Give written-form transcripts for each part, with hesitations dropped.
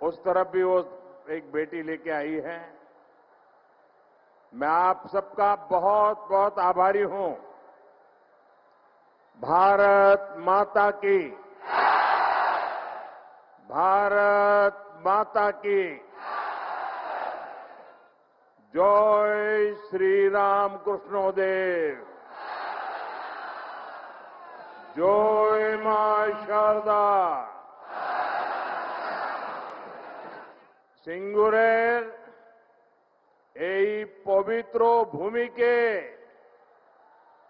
उस तरफ भी वो एक बेटी लेके आई है। मैं आप सबका बहुत बहुत आभारी हूं। भारत माता की, भारत माता की जय श्री राम कृष्णोदेव, जय मां शारदा। সিঙ্গুরের এই পবিত্র ভূমিকে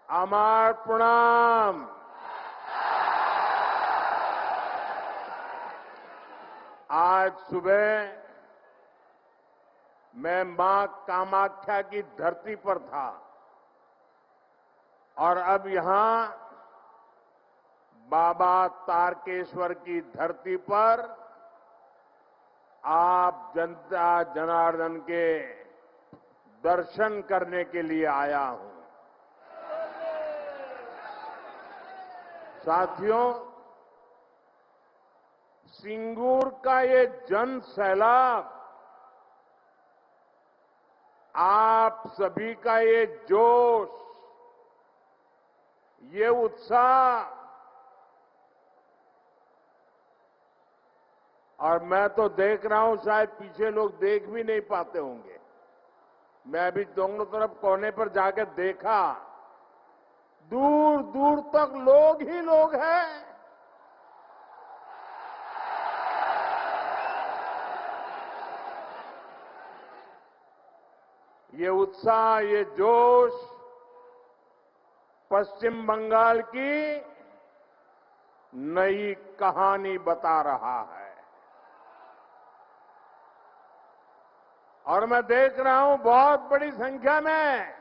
আমার প্রণাম। आज सुबह मैं मां कामाख्या की धरती पर था और अब यहां बाबा तारकेश्वर की धरती पर आप जनता जनार्दन के दर्शन करने के लिए आया हूं। साथियों, सिंगूर का ये जन सैलाब, आप सभी का ये जोश, ये उत्साह, और मैं तो देख रहा हूं, शायद पीछे लोग देख भी नहीं पाते होंगे। मैं अभी दोनों तरफ कोने पर जाकर देखा, दूर दूर तक लोग ही लोग हैं। ये उत्साह, ये जोश पश्चिम बंगाल की नई कहानी बता रहा है। और मैं देख रहा हूं बहुत बड़ी संख्या में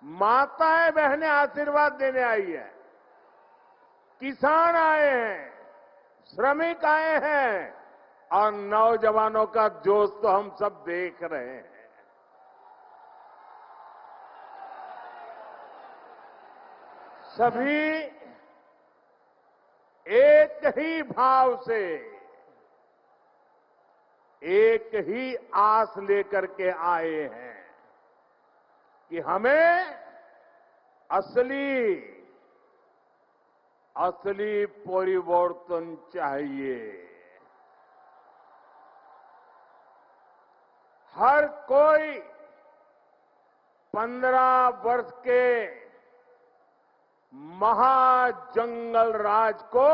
माताएं बहनें आशीर्वाद देने आई है। किसान आए हैं, श्रमिक आए हैं और नौजवानों का जोश तो हम सब देख रहे हैं। सभी एक ही भाव से, एक ही आस लेकर के आए हैं कि हमें असली परिवर्तन चाहिए। हर कोई 15 वर्ष के महाजंगल राज को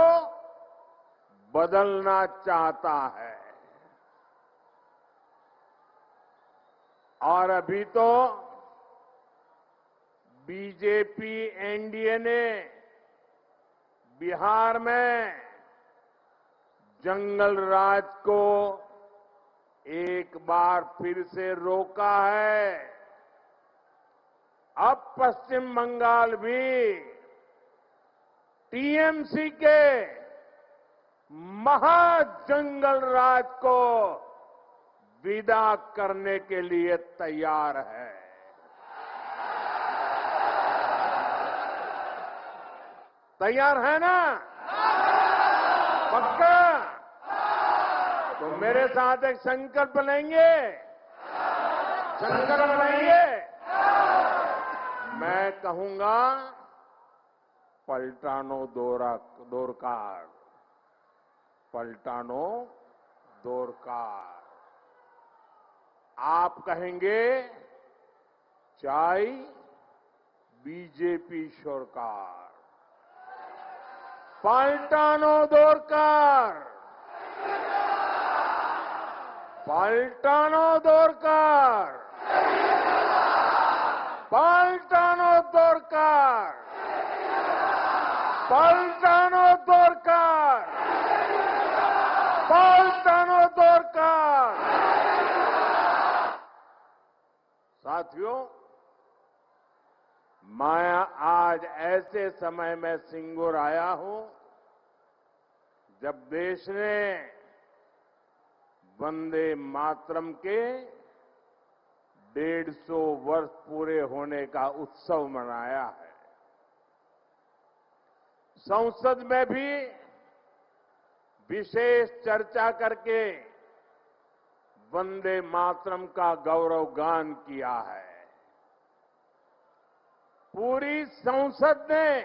बदलना चाहता है। और अभी तो बीजेपी एनडीए ने बिहार में जंगल राज को एक बार फिर से रोका है। अब पश्चिम बंगाल भी टीएमसी के महाजंगल राज को विदा करने के लिए तैयार है। तैयार है ना? पक्का? तो मेरे साथ एक संकल्प लेंगे। संकल्प लेंगे। मैं कहूंगा, पलटानो दोरकार, पलटानो दोरकार। आप कहेंगे, चाय बीजेपी सरकार। पलटानो दोरकार, पलटानो दोरकार, पलटानो दोरकार, पलटानो दोरकार, पलटानो दोरकार। साथियों, मैं आज ऐसे समय में सिंगूर आया हूं जब देश ने वंदे मातरम के 150 वर्ष पूरे होने का उत्सव मनाया है। संसद में भी विशेष चर्चा करके वंदे मातरम का गौरव गान किया है। पूरी संसद ने,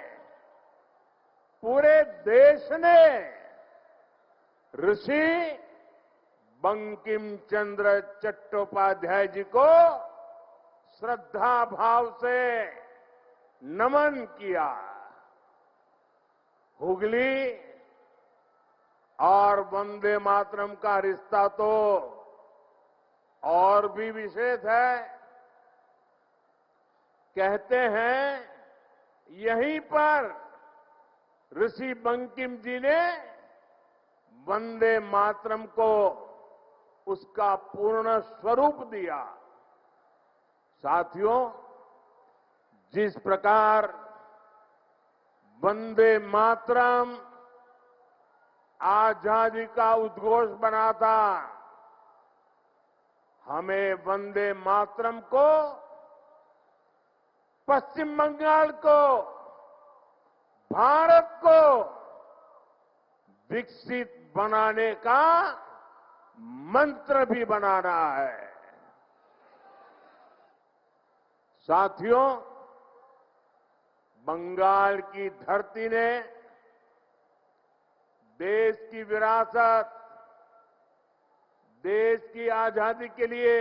पूरे देश ने ऋषि बंकिम चंद्र चट्टोपाध्याय जी को श्रद्धा भाव से नमन किया। हुगली और वंदे मातरम का रिश्ता तो और भी विशेष है। कहते हैं यहीं पर ऋषि बंकिम जी ने वंदे मातरम को उसका पूर्ण स्वरूप दिया। साथियों, जिस प्रकार वंदे मातरम आजादी का उद्घोष बना था, हमें वंदे मातरम को पश्चिम बंगाल को, भारत को विकसित बनाने का मंत्र भी बनाना है। साथियों, बंगाल की धरती ने देश की विरासत, देश की आजादी के लिए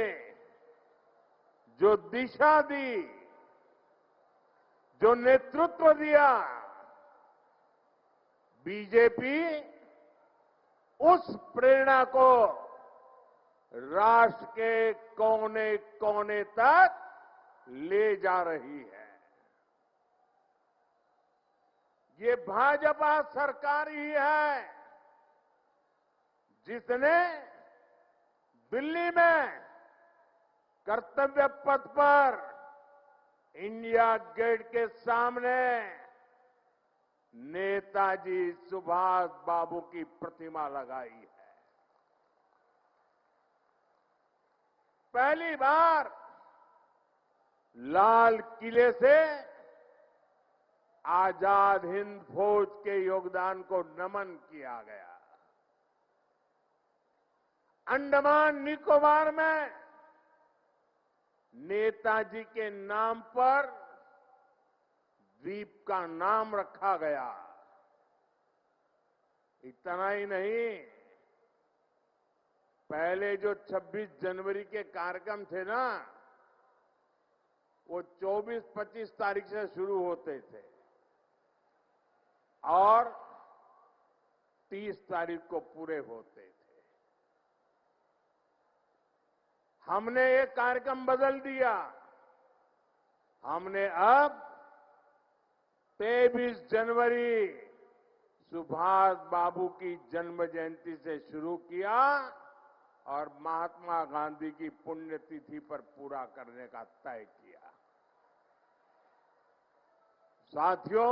जो दिशा दी, जो नेतृत्व दिया, बीजेपी उस प्रेरणा को राष्ट्र के कोने कोने तक ले जा रही है। ये भाजपा सरकार ही है जिसने दिल्ली में कर्तव्य पथ पर इंडिया गेट के सामने नेताजी सुभाष बाबू की प्रतिमा लगाई है। पहली बार लाल किले से आजाद हिंद फौज के योगदान को नमन किया गया। अंडमान निकोबार में नेताजी के नाम पर द्वीप का नाम रखा गया। इतना ही नहीं, पहले जो 26 जनवरी के कार्यक्रम थे ना, वो 24-25 तारीख से शुरू होते थे और 30 तारीख को पूरे होते थे। हमने ये कार्यक्रम बदल दिया। हमने अब 23 जनवरी सुभाष बाबू की जन्म जयंती से शुरू किया और महात्मा गांधी की पुण्यतिथि पर पूरा करने का तय किया। साथियों,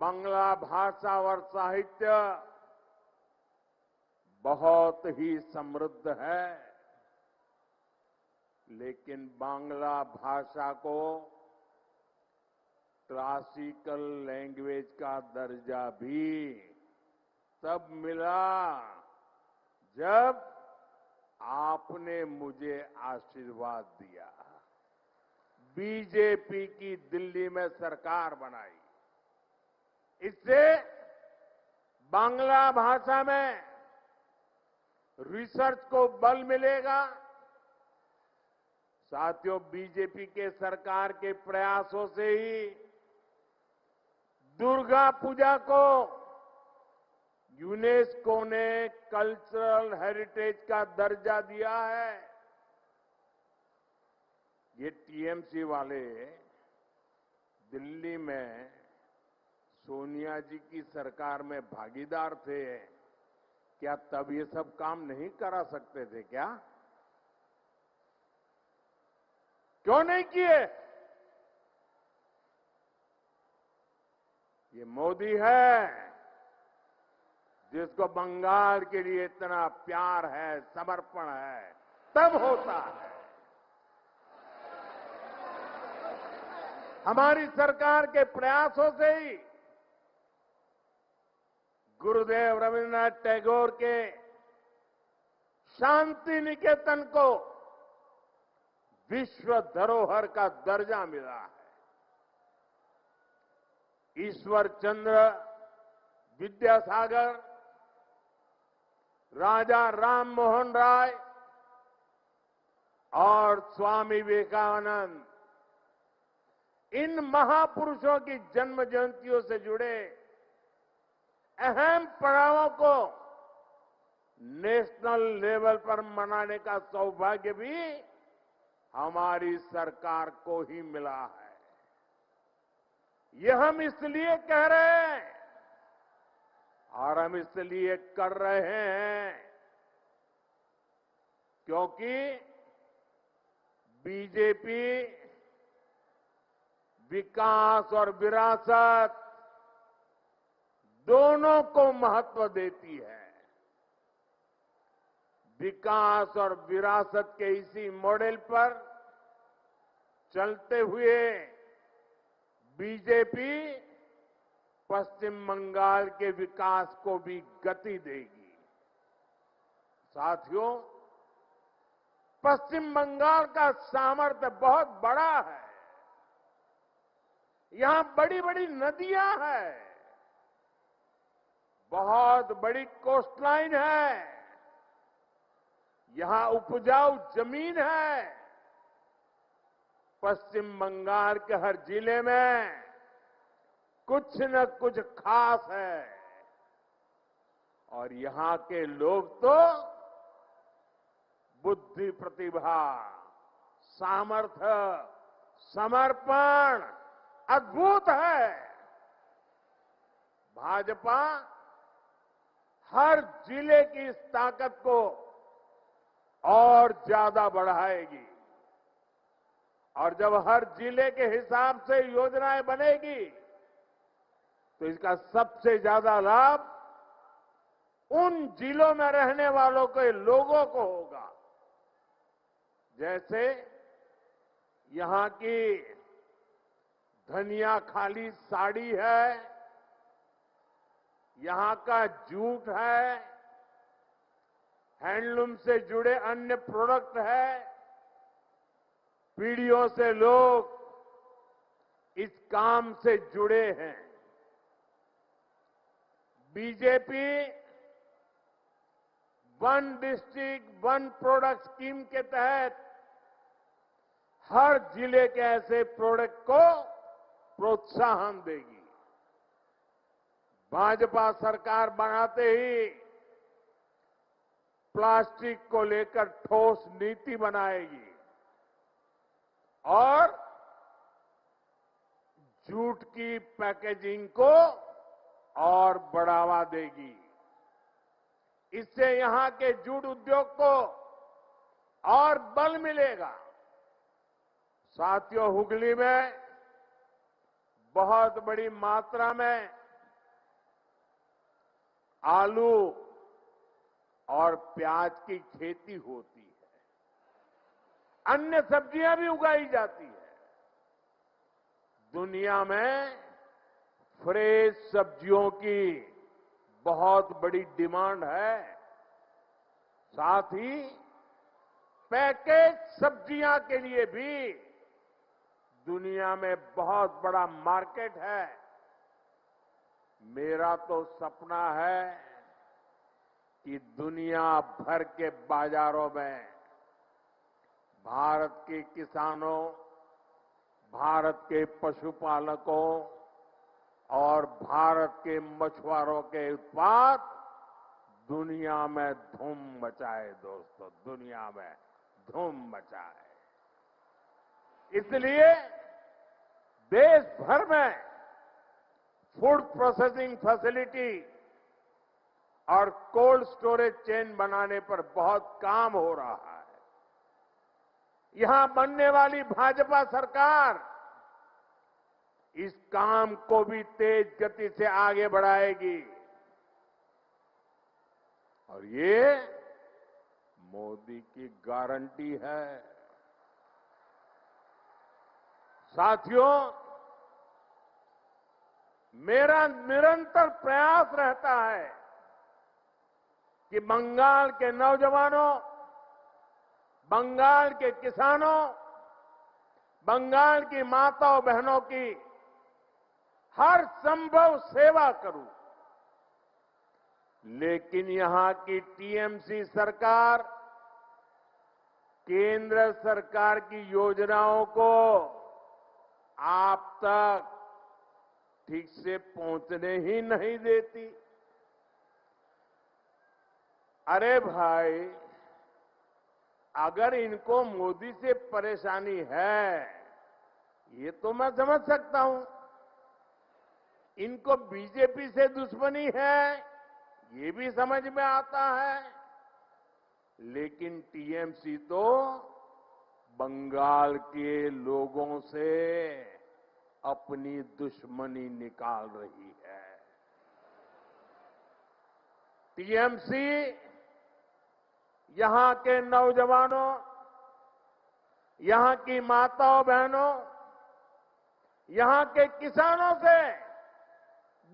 बांग्ला भाषा और साहित्य बहुत ही समृद्ध है, लेकिन बांग्ला भाषा को क्लासिकल लैंग्वेज का दर्जा भी तब मिला जब आपने मुझे आशीर्वाद दिया, बीजेपी की दिल्ली में सरकार बनाई। इससे बांग्ला भाषा में रिसर्च को बल मिलेगा। साथियों, बीजेपी के सरकार के प्रयासों से ही दुर्गा पूजा को यूनेस्को ने कल्चरल हेरिटेज का दर्जा दिया है। ये टीएमसी वाले दिल्ली में सोनिया जी की सरकार में भागीदार थे, क्या तब ये सब काम नहीं करा सकते थे क्या? क्यों नहीं किए? ये मोदी है जिसको बंगाल के लिए इतना प्यार है, समर्पण है, तब होता है। हमारी सरकार के प्रयासों से ही गुरुदेव रविन्द्रनाथ टैगोर के शांति निकेतन को विश्व धरोहर का दर्जा मिला है। ईश्वर चंद्र विद्यासागर, राजा राम मोहन राय और स्वामी विवेकानंद, इन महापुरुषों की जन्म जयंतियों से जुड़े अहम पड़ावों को नेशनल लेवल पर मनाने का सौभाग्य भी हमारी सरकार को ही मिला है। यह हम इसलिए कह रहे हैं और हम इसलिए कर रहे हैं क्योंकि बीजेपी विकास और विरासत दोनों को महत्व देती है। विकास और विरासत के इसी मॉडल पर चलते हुए बीजेपी पश्चिम बंगाल के विकास को भी गति देगी। साथियों, पश्चिम बंगाल का सामर्थ्य बहुत बड़ा है। यहां बड़ी बड़ी नदियां हैं, बहुत बड़ी कोस्टलाइन है, यहां उपजाऊ जमीन है। पश्चिम बंगाल के हर जिले में कुछ न कुछ खास है और यहां के लोग तो बुद्धि, प्रतिभा, सामर्थ्य, समर्पण अद्भुत है। भाजपा हर जिले की इस ताकत को और ज्यादा बढ़ाएगी और जब हर जिले के हिसाब से योजनाएं बनेगी तो इसका सबसे ज्यादा लाभ उन जिलों में रहने वालों के लोगों को होगा। जैसे यहां की धनिया खाली साड़ी है, यहां का जूट है, हैंडलूम से जुड़े अन्य प्रोडक्ट है। पीढ़ियों से लोग इस काम से जुड़े हैं। BJP one district one product scheme के तहत हर जिले के ऐसे प्रोडक्ट को प्रोत्साहन देगी। भाजपा सरकार बनाते ही प्लास्टिक को लेकर ठोस नीति बनाएगी और जूट की पैकेजिंग को और बढ़ावा देगी। इससे यहां के जूट उद्योग को और बल मिलेगा। साथियों, हुगली में बहुत बड़ी मात्रा में आलू और प्याज की खेती होती है। अन्य सब्जियां भी उगाई जाती है। दुनिया में फ्रेश सब्जियों की बहुत बड़ी डिमांड है। साथ ही पैकेज सब्जियां के लिए भी दुनिया में बहुत बड़ा मार्केट है। मेरा तो सपना है कि दुनिया भर के बाजारों में भारत के किसानों, भारत के पशुपालकों और भारत के मछुआरों के उत्पाद दुनिया में धूम मचाए। दोस्तों, दुनिया में धूम मचाए। इसलिए देश भर में फूड प्रोसेसिंग फैसिलिटी और कोल्ड स्टोरेज चेन बनाने पर बहुत काम हो रहा है। यहां बनने वाली भाजपा सरकार इस काम को भी तेज गति से आगे बढ़ाएगी और ये मोदी की गारंटी है। साथियों, मेरा निरंतर प्रयास रहता है कि बंगाल के नौजवानों, बंगाल के किसानों, बंगाल की माताओं बहनों की हर संभव सेवा करूं। लेकिन यहां की टीएमसी सरकार केंद्र सरकार की योजनाओं को आप तक ठीक से पहुंचने ही नहीं देती। अरे भाई, अगर इनको मोदी से परेशानी है, ये तो मैं समझ सकता हूं। इनको बीजेपी से दुश्मनी है, ये भी समझ में आता है। लेकिन टीएमसी तो बंगाल के लोगों से अपनी दुश्मनी निकाल रही है। टीएमसी यहां के नौजवानों, यहां की माताओं बहनों, यहां के किसानों से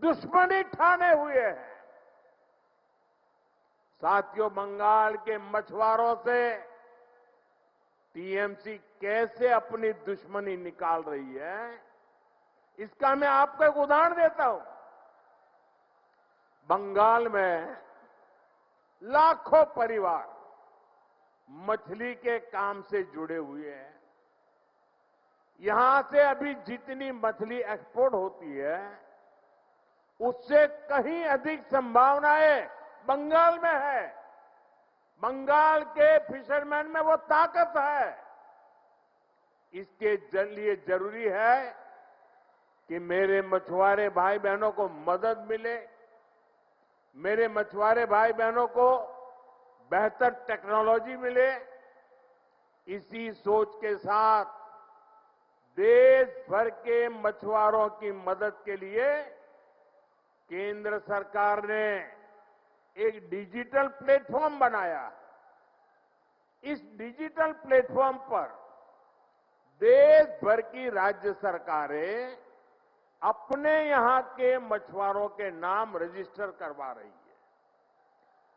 दुश्मनी ठाने हुए हैं। साथियों, बंगाल के मछुआरों से टीएमसी कैसे अपनी दुश्मनी निकाल रही है, इसका मैं आपको एक उदाहरण देता हूं। बंगाल में लाखों परिवार मछली के काम से जुड़े हुए हैं। यहां से अभी जितनी मछली एक्सपोर्ट होती है, उससे कहीं अधिक संभावनाएं बंगाल में है। बंगाल के फिशरमैन में वो ताकत है। इसके लिए जरूरी है कि मेरे मछुआरे भाई बहनों को मदद मिले, मेरे मछुआरे भाई बहनों को बेहतर टेक्नोलॉजी मिले। इसी सोच के साथ देश भर के मछुआरों की मदद के लिए केंद्र सरकार ने एक डिजिटल प्लेटफॉर्म बनाया। इस डिजिटल प्लेटफॉर्म पर देश भर की राज्य सरकारें अपने यहां के मछुआरों के नाम रजिस्टर करवा रही है।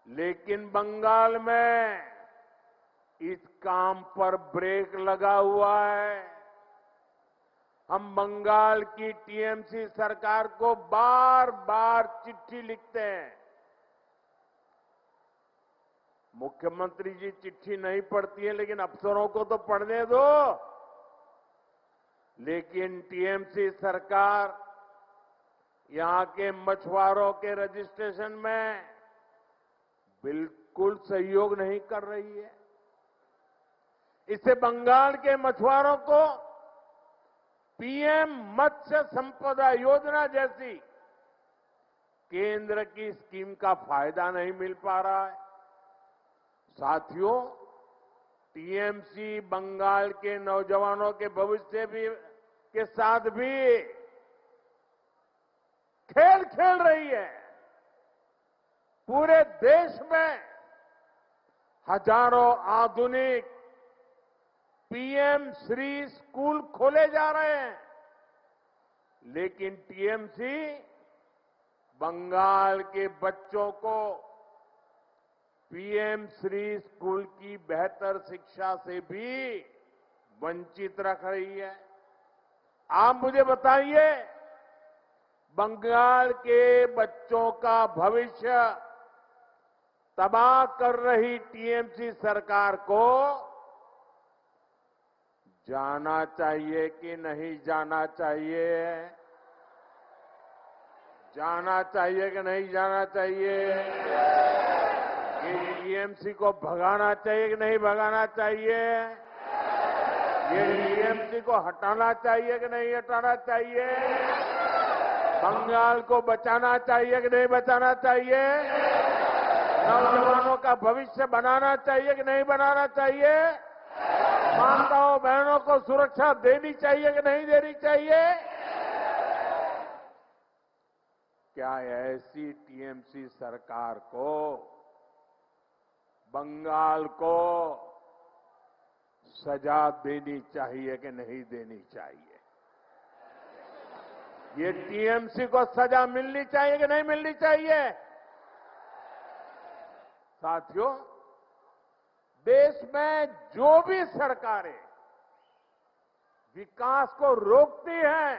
लेकिन बंगाल में इस काम पर ब्रेक लगा हुआ है। हम बंगाल की टीएमसी सरकार को बार बार चिट्ठी लिखते हैं। मुख्यमंत्री जी चिट्ठी नहीं पढ़ती है, लेकिन अफसरों को तो पढ़ने दो। लेकिन टीएमसी सरकार यहां के मछुआरों के रजिस्ट्रेशन में बिल्कुल सहयोग नहीं कर रही है। इससे बंगाल के मछुआरों को पीएम मत्स्य संपदा योजना जैसी केंद्र की स्कीम का फायदा नहीं मिल पा रहा है। साथियों, टीएमसी बंगाल के नौजवानों के भविष्य भी के साथ भी खेल खेल रही है। पूरे देश में हजारों आधुनिक पीएम श्री स्कूल खोले जा रहे हैं। लेकिन टीएमसी बंगाल के बच्चों को पीएम श्री स्कूल की बेहतर शिक्षा से भी वंचित रख रही है। आप मुझे बताइए, बंगाल के बच्चों का भविष्य तबाह कर रही टीएमसी सरकार को जाना चाहिए कि नहीं जाना चाहिए? जाना चाहिए कि नहीं जाना चाहिए? ये टीएमसी को भगाना चाहिए कि नहीं भगाना चाहिए? ये टीएमसी को हटाना चाहिए कि नहीं हटाना चाहिए? बंगाल को बचाना चाहिए कि नहीं बचाना चाहिए? नौजवानों का भविष्य बनाना चाहिए कि नहीं बनाना चाहिए? माताओं बहनों को सुरक्षा देनी चाहिए कि नहीं देनी चाहिए? क्या ऐसी टीएमसी सरकार को, बंगाल को सजा देनी चाहिए कि नहीं देनी चाहिए? ये टीएमसी को सजा मिलनी चाहिए कि नहीं मिलनी चाहिए? साथियों, देश में जो भी सरकारें विकास को रोकती हैं,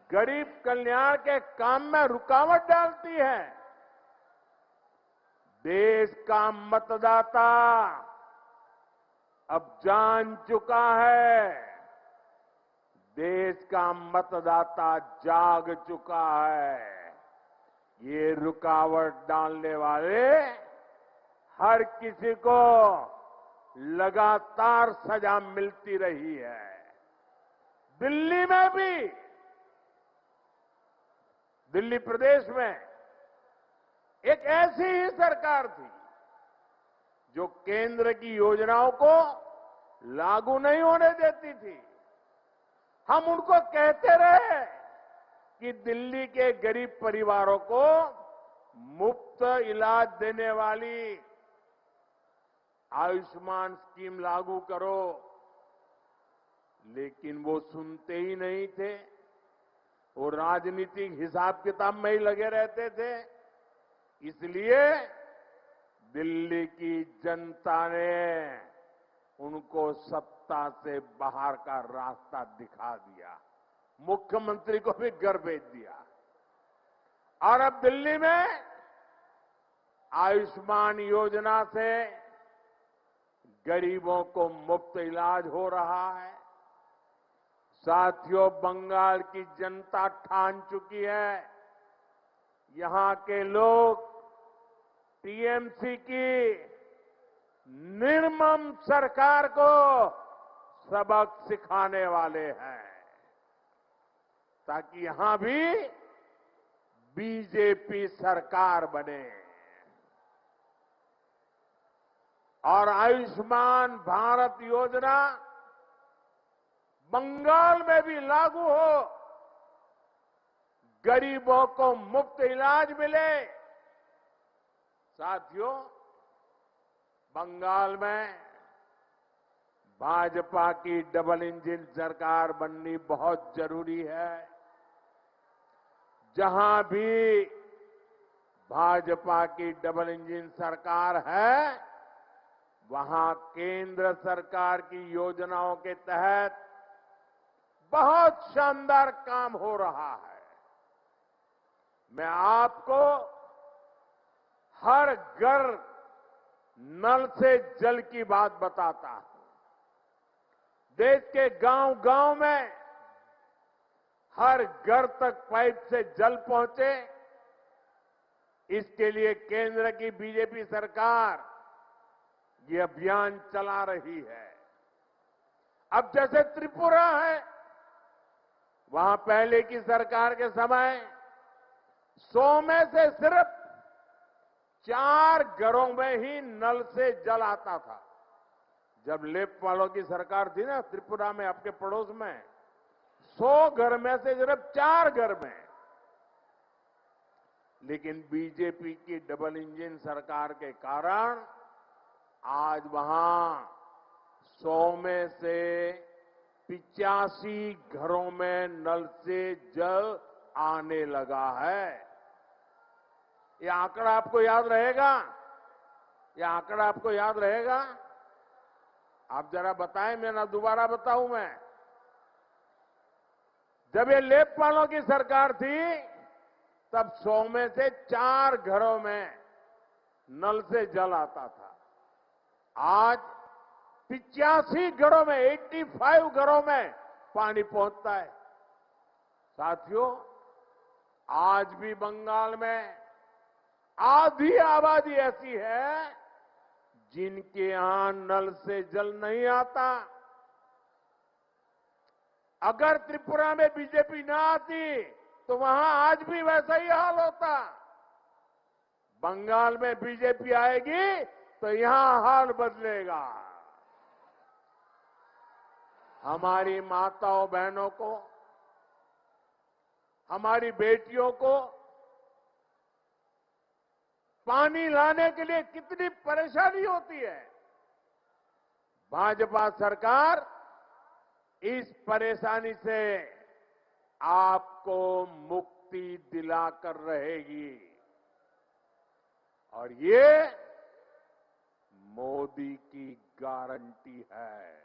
गरीब कल्याण के काम में रुकावट डालती है, देश का मतदाता अब जान चुका है, देश का मतदाता जाग चुका है। ये रुकावट डालने वाले हर किसी को लगातार सजा मिलती रही है। दिल्ली में भी, दिल्ली प्रदेश में एक ऐसी ही सरकार थी जो केंद्र की योजनाओं को लागू नहीं होने देती थी। हम उनको कहते रहे कि दिल्ली के गरीब परिवारों को मुफ्त इलाज देने वाली आयुष्मान स्कीम लागू करो, लेकिन वो सुनते ही नहीं थे। वो राजनीतिक हिसाब किताब में ही लगे रहते थे। इसलिए दिल्ली की जनता ने उनको सत्ता से बाहर का रास्ता दिखा दिया, मुख्यमंत्री को भी घर भेज दिया। और अब दिल्ली में आयुष्मान योजना से गरीबों को मुफ्त इलाज हो रहा है। साथियों, बंगाल की जनता ठान चुकी है, यहां के लोग टीएमसी की निर्मम सरकार को सबक सिखाने वाले हैं, ताकि यहां भी बीजेपी सरकार बने और आयुष्मान भारत योजना बंगाल में भी लागू हो, गरीबों को मुफ्त इलाज मिले। साथियों, बंगाल में भाजपा की डबल इंजन सरकार बननी बहुत जरूरी है। जहां भी भाजपा की डबल इंजन सरकार है, वहां केंद्र सरकार की योजनाओं के तहत बहुत शानदार काम हो रहा है। मैं आपको हर घर नल से जल की बात बताता हूं। देश के गांव-गांव में हर घर तक पाइप से जल पहुंचे, इसके लिए केंद्र की बीजेपी सरकार ये अभियान चला रही है। अब जैसे त्रिपुरा है, वहां पहले की सरकार के समय 100 में से सिर्फ 4 घरों में ही नल से जल आता था। जब लेफ्ट वालों की सरकार थी ना त्रिपुरा में, आपके पड़ोस में, 100 घर में से सिर्फ 4 घर में। लेकिन बीजेपी की डबल इंजन सरकार के कारण आज वहां 100 में से 85 घरों में नल से जल आने लगा है। ये आंकड़ा आपको याद रहेगा? ये आंकड़ा आपको याद रहेगा? आप जरा बताएं, मैं ना दोबारा बताऊं मैं। जब ये लेफ्ट वालों की सरकार थी, तब 100 में से 4 घरों में नल से जल आता था। आज 85 घरों में, 85 घरों में पानी पहुंचता है। साथियों, आज भी बंगाल में आधी आबादी ऐसी है जिनके यहां नल से जल नहीं आता। अगर त्रिपुरा में बीजेपी ना आती तो वहां आज भी वैसा ही हाल होता। बंगाल में बीजेपी आएगी तो यहां हाल बदलेगा। हमारी माताओं बहनों को, हमारी बेटियों को पानी लाने के लिए कितनी परेशानी होती है। भाजपा सरकार इस परेशानी से आपको मुक्ति दिलाकर रहेगी और ये मोदी की गारंटी है।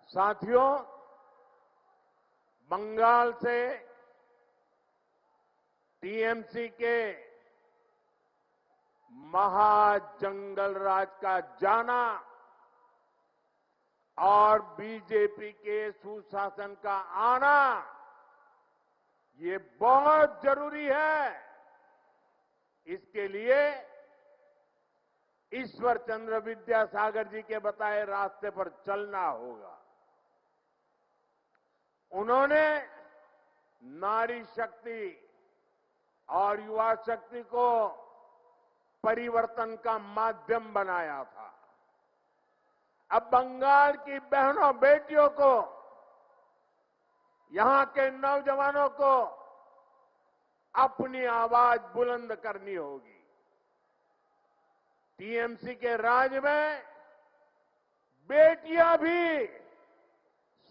साथियों, बंगाल से टीएमसी के महाजंगल राज का जाना और बीजेपी के सुशासन का आना, ये बहुत जरूरी है। इसके लिए ईश्वर चंद्र विद्यासागर जी के बताए रास्ते पर चलना होगा। उन्होंने नारी शक्ति और युवा शक्ति को परिवर्तन का माध्यम बनाया था। अब बंगाल की बहनों बेटियों को, यहां के नौजवानों को अपनी आवाज बुलंद करनी होगी। टीएमसी के राज में बेटियां भी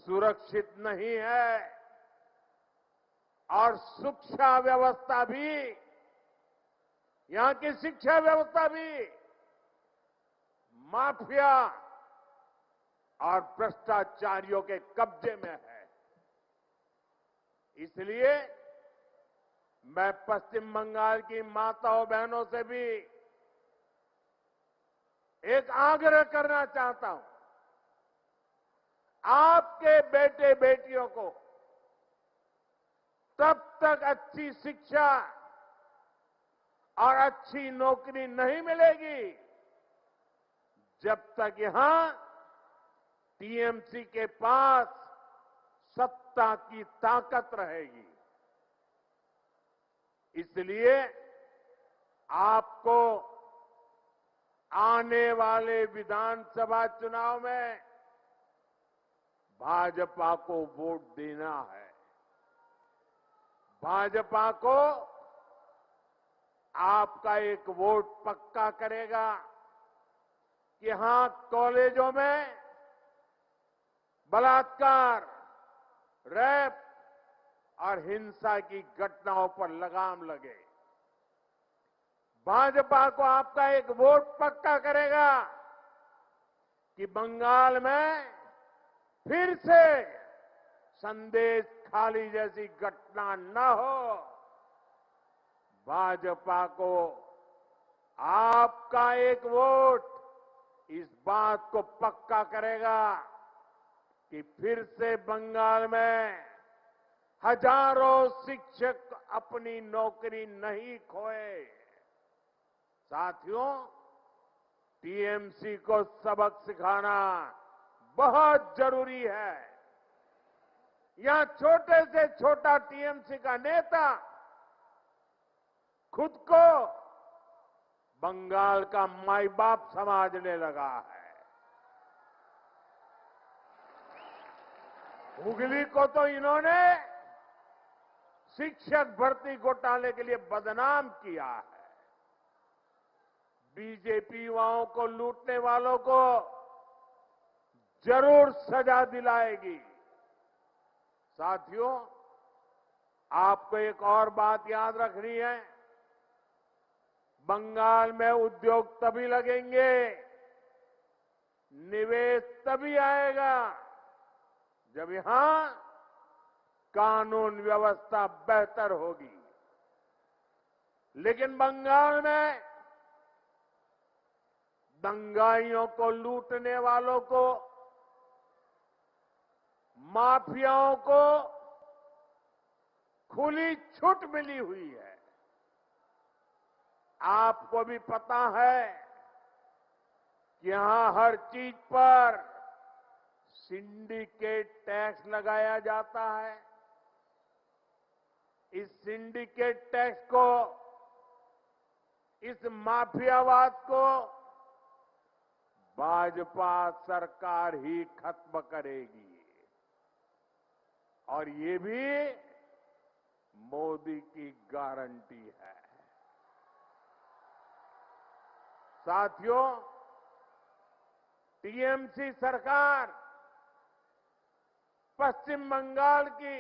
सुरक्षित नहीं है और शिक्षा व्यवस्था भी, यहां की शिक्षा व्यवस्था भी माफिया और भ्रष्टाचारियों के कब्जे में है। इसलिए मैं पश्चिम बंगाल की माताओं बहनों से भी एक आग्रह करना चाहता हूं। आपके बेटे बेटियों को तब तक अच्छी शिक्षा और अच्छी नौकरी नहीं मिलेगी जब तक यहां टीएमसी के पास सत्ता की ताकत रहेगी। इसलिए आपको आने वाले विधानसभा चुनाव में भाजपा को वोट देना है। भाजपा को आपका एक वोट पक्का करेगा कि हां, कॉलेजों में बलात्कार, रेप और हिंसा की घटनाओं पर लगाम लगे। भाजपा को आपका एक वोट पक्का करेगा कि बंगाल में फिर से संदेश खाली जैसी घटना न हो। भाजपा को आपका एक वोट इस बात को पक्का करेगा कि फिर से बंगाल में हजारों शिक्षक अपनी नौकरी नहीं खोए। साथियों, टीएमसी को सबक सिखाना बहुत जरूरी है। यहां छोटे से छोटा टीएमसी का नेता खुद को बंगाल का माई बाप समझने लगा है। हुगली को तो इन्होंने शिक्षक भर्ती घोटाले के लिए बदनाम किया है। बीजेपी युवाओं को लूटने वालों को जरूर सजा दिलाएगी। साथियों, आपको एक और बात याद रखनी है। बंगाल में उद्योग तभी लगेंगे, निवेश तभी आएगा जब यहां कानून व्यवस्था बेहतर होगी। लेकिन बंगाल में दंगाइयों को लूटने वालों को, माफियाओं को खुली छूट मिली हुई है। आपको भी पता है कि यहां हर चीज पर सिंडिकेट टैक्स लगाया जाता है। इस सिंडिकेट टैक्स को, इस माफियावाद को भाजपा सरकार ही खत्म करेगी और ये भी मोदी की गारंटी है। साथियों, टीएमसी सरकार पश्चिम बंगाल की,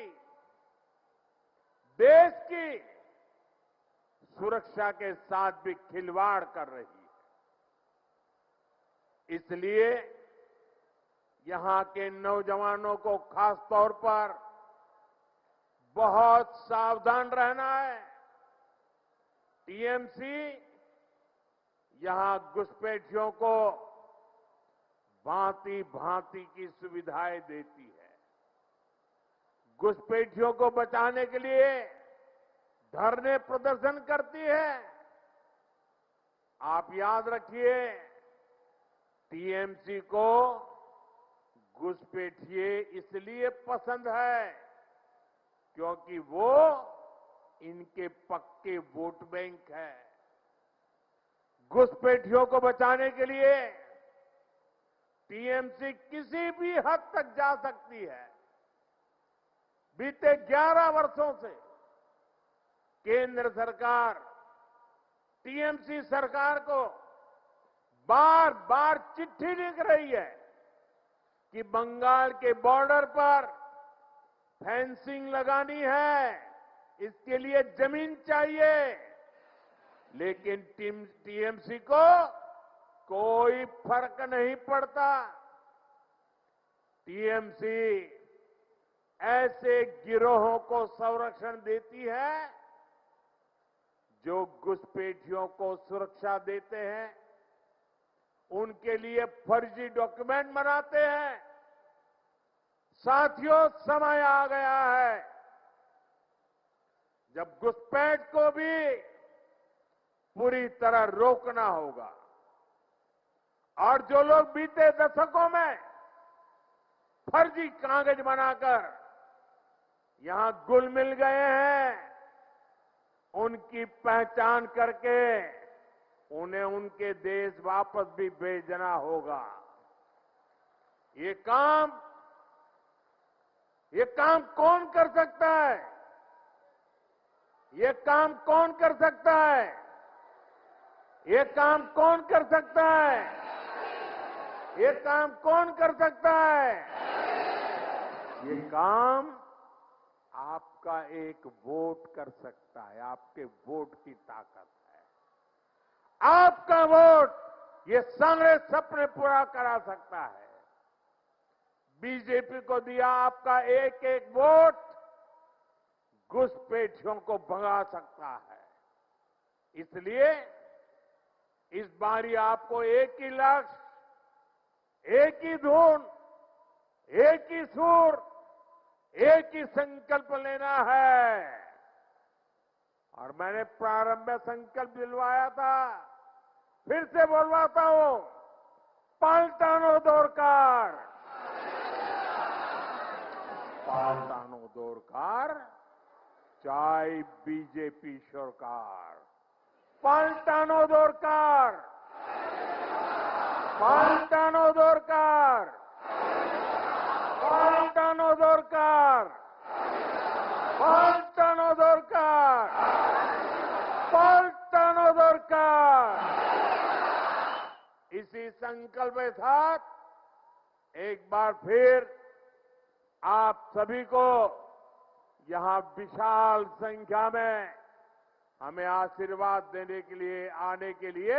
देश की सुरक्षा के साथ भी खिलवाड़ कर रही है। इसलिए यहां के नौजवानों को खास तौर पर बहुत सावधान रहना है। टीएमसी यहां घुसपैठियों को भांति भांति की सुविधाएं देती है। घुसपैठियों को बचाने के लिए धरने प्रदर्शन करती है। आप याद रखिए, टीएमसी को घुसपैठिए इसलिए पसंद है क्योंकि वो इनके पक्के वोट बैंक है। घुसपैठियों को बचाने के लिए टीएमसी किसी भी हद तक जा सकती है। बीते 11 वर्षों से केंद्र सरकार टीएमसी सरकार को बार बार चिट्ठी लिख रही है कि बंगाल के बॉर्डर पर फेंसिंग लगानी है, इसके लिए जमीन चाहिए। लेकिन टीएमसी को कोई फर्क नहीं पड़ता। टीएमसी ऐसे गिरोहों को संरक्षण देती है जो घुसपैठियों को सुरक्षा देते हैं, उनके लिए फर्जी डॉक्यूमेंट बनाते हैं। साथियों, समय आ गया है जब घुसपैठ को भी पूरी तरह रोकना होगा। और जो लोग बीते दशकों में फर्जी कागज बनाकर यहां घुल मिल गए हैं, उनकी पहचान करके उन्हें उनके देश वापस भी भेजना होगा। ये काम कौन कर सकता है? ये काम कौन कर सकता है? ये काम कौन कर सकता है? ये काम कौन कर सकता है? ये काम आपका एक वोट कर सकता है। आपके वोट की ताकत है। आपका वोट ये सारे सपने पूरा करा सकता है। बीजेपी को दिया आपका एक एक वोट घुसपैठियों को भगा सकता है। इसलिए इस बारी आपको एक ही लक्ष्य, एक ही धुन, एक ही सुर, एक ही संकल्प लेना है। और मैंने प्रारंभ में संकल्प दिलवाया था, फिर से बोलवाता हूं, पाल्टानो दरकार, पाल्टानो दरकार, चाहे बीजेपी सरकार। पाल्टानो दरकार, पाल्टानो दरकार, पाल्टानो दरकार, पाल्टानो दरकार, पाल्टानो दरकार। इसी संकल्प के साथ एक बार फिर आप सभी को यहां विशाल संख्या में हमें आशीर्वाद देने के लिए आने के लिए